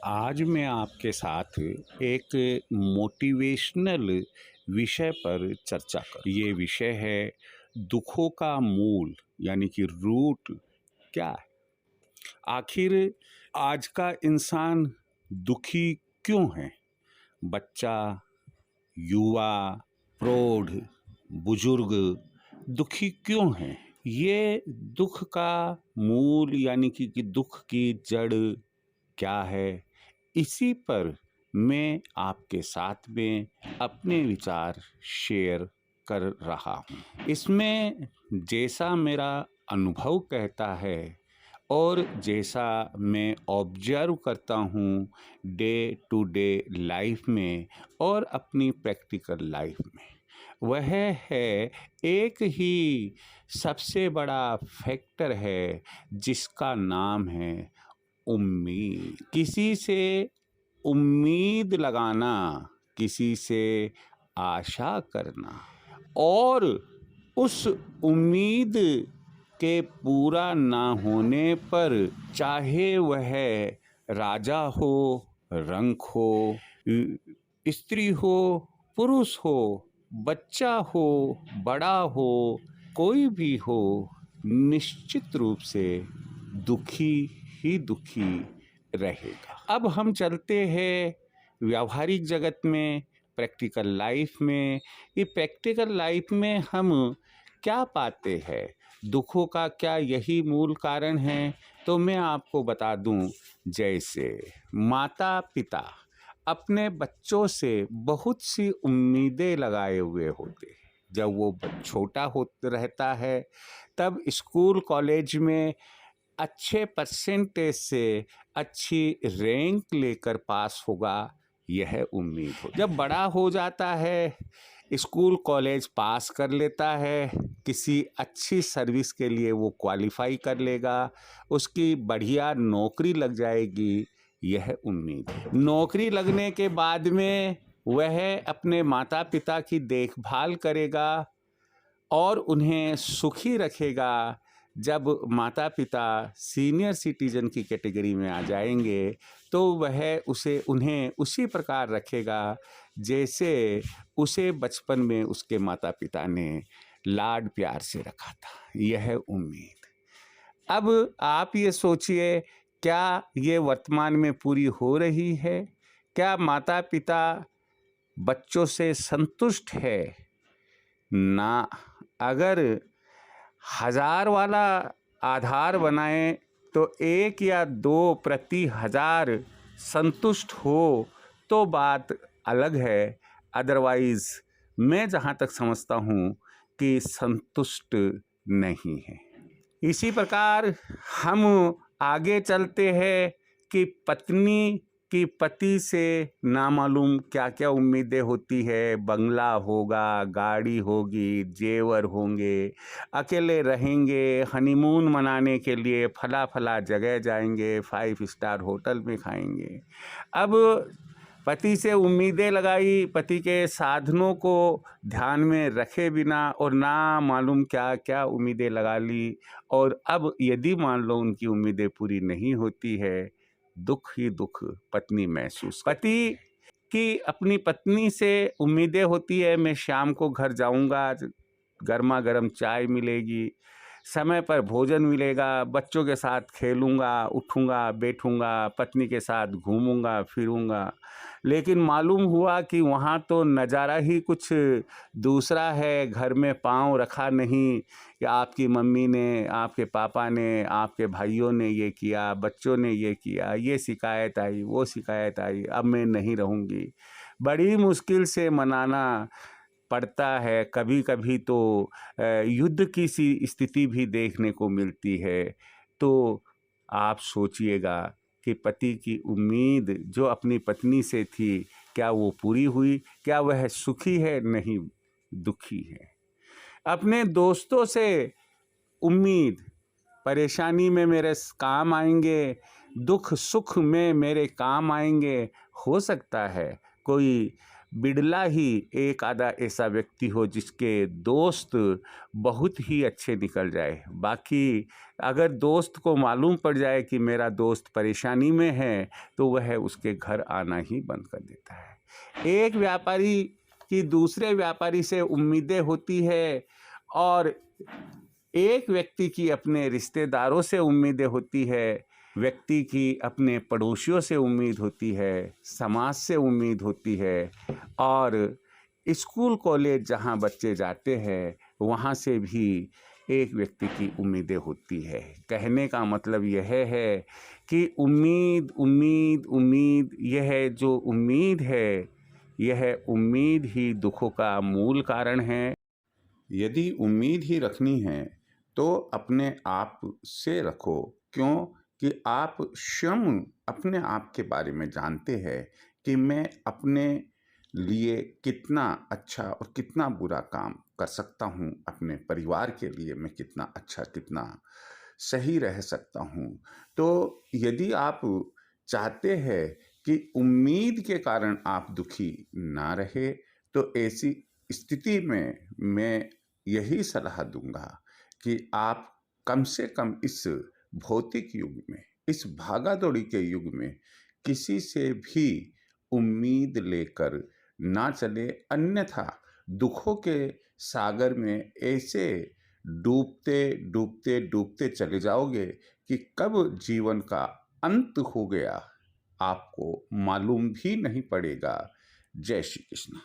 आज मैं आपके साथ एक मोटिवेशनल विषय पर चर्चा कर। ये विषय है दुखों का मूल यानी कि रूट क्या है। आखिर आज का इंसान दुखी क्यों है? बच्चा, युवा, प्रौढ़, बुजुर्ग दुखी क्यों हैं? ये दुख का मूल यानी कि दुख की जड़ क्या है? इसी पर मैं आपके साथ में अपने विचार शेयर कर रहा हूँ। इसमें जैसा मेरा अनुभव कहता है और जैसा मैं ऑब्जर्व करता हूँ डे टू डे लाइफ में और अपनी प्रैक्टिकल लाइफ में, वह है एक ही सबसे बड़ा फैक्टर है जिसका नाम है उम्मीद। किसी से उम्मीद लगाना, किसी से आशा करना और उस उम्मीद के पूरा ना होने पर चाहे वह राजा हो, रंक हो, स्त्री हो, पुरुष हो, बच्चा हो, बड़ा हो, कोई भी हो, निश्चित रूप से दुखी ही दुखी रहेगा। अब हम चलते हैं व्यावहारिक जगत में, प्रैक्टिकल लाइफ में। ये प्रैक्टिकल लाइफ में हम क्या पाते हैं? दुखों का क्या यही मूल कारण है? तो मैं आपको बता दूं, जैसे माता पिता अपने बच्चों से बहुत सी उम्मीदें लगाए हुए होते हैं। जब वो छोटा हो रहता है तब स्कूल कॉलेज में अच्छे परसेंटेज से अच्छी रैंक लेकर पास होगा, यह उम्मीद हो। जब बड़ा हो जाता है, स्कूल कॉलेज पास कर लेता है, किसी अच्छी सर्विस के लिए वो क्वालिफाई कर लेगा, उसकी बढ़िया नौकरी लग जाएगी, यह उम्मीद है। नौकरी लगने के बाद में वह अपने माता पिता की देखभाल करेगा और उन्हें सुखी रखेगा। जब माता पिता सीनियर सिटीजन की कैटेगरी में आ जाएंगे तो वह उन्हें उसी प्रकार रखेगा जैसे उसे बचपन में उसके माता पिता ने लाड प्यार से रखा था। यह उम्मीद। अब आप ये सोचिए, क्या ये वर्तमान में पूरी हो रही है? क्या माता पिता बच्चों से संतुष्ट है? ना। अगर 1000 वाला आधार बनाएं तो 1 या 2 प्रति 1000 संतुष्ट हो तो बात अलग है। अदरवाइज मैं जहाँ तक समझता हूँ कि संतुष्ट नहीं है। इसी प्रकार हम आगे चलते हैं कि पत्नी कि पति से नामालूम क्या क्या उम्मीदें होती है। बंगला होगा, गाड़ी होगी, जेवर होंगे, अकेले रहेंगे, हनीमून मनाने के लिए फला फला जगह जाएंगे, 5 स्टार होटल में खाएंगे। अब पति से उम्मीदें लगाई, पति के साधनों को ध्यान में रखे बिना और ना मालूम क्या क्या उम्मीदें लगा ली, और अब यदि मान लो उनकी उम्मीदें पूरी नहीं होती है, दुख ही दुख पत्नी महसूस। पति की अपनी पत्नी से उम्मीदें होती है, मैं शाम को घर जाऊंगा, गर्मा गर्म चाय मिलेगी, समय पर भोजन मिलेगा, बच्चों के साथ खेलूंगा, उठूंगा, बैठूंगा, पत्नी के साथ घूमूंगा फिरूंगा। लेकिन मालूम हुआ कि वहाँ तो नज़ारा ही कुछ दूसरा है। घर में पाँव रखा नहीं कि आपकी मम्मी ने, आपके पापा ने, आपके भाइयों ने ये किया, बच्चों ने ये किया, ये शिकायत आई, वो शिकायत आई, अब मैं नहीं रहूँगी। बड़ी मुश्किल से मनाना पड़ता है। कभी कभी तो युद्ध की सी स्थिति भी देखने को मिलती है। तो आप सोचिएगा कि पति की उम्मीद जो अपनी पत्नी से थी, क्या वो पूरी हुई? क्या वह सुखी है? नहीं, दुखी है। अपने दोस्तों से उम्मीद, परेशानी में मेरे काम आएंगे, दुख सुख में मेरे काम आएंगे। हो सकता है कोई बिड़ला ही एक आधा ऐसा व्यक्ति हो जिसके दोस्त बहुत ही अच्छे निकल जाए। बाकी अगर दोस्त को मालूम पड़ जाए कि मेरा दोस्त परेशानी में है तो वह उसके घर आना ही बंद कर देता है। एक व्यापारी की दूसरे व्यापारी से उम्मीदें होती है और एक व्यक्ति की अपने रिश्तेदारों से उम्मीदें होती है, व्यक्ति की अपने पड़ोसियों से उम्मीद होती है, समाज से उम्मीद होती है और स्कूल कॉलेज जहाँ बच्चे जाते हैं वहाँ से भी एक व्यक्ति की उम्मीदें होती है। कहने का मतलब यह है कि उम्मीद उम्मीद उम्मीद, यह जो उम्मीद है यह उम्मीद ही दुखों का मूल कारण है। यदि उम्मीद ही रखनी है तो अपने आप से रखो, क्यों कि आप स्वयं अपने आप के बारे में जानते हैं कि मैं अपने लिए कितना अच्छा और कितना बुरा काम कर सकता हूँ, अपने परिवार के लिए मैं कितना अच्छा कितना सही रह सकता हूँ। तो यदि आप चाहते हैं कि उम्मीद के कारण आप दुखी ना रहे तो ऐसी स्थिति में मैं यही सलाह दूंगा कि आप कम से कम इस भौतिक युग में, इस भागा-दौड़ी के युग में किसी से भी उम्मीद लेकर ना चले, अन्यथा दुखों के सागर में ऐसे डूबते डूबते डूबते चले जाओगे कि कब जीवन का अंत हो गया आपको मालूम भी नहीं पड़ेगा। जय श्री कृष्ण।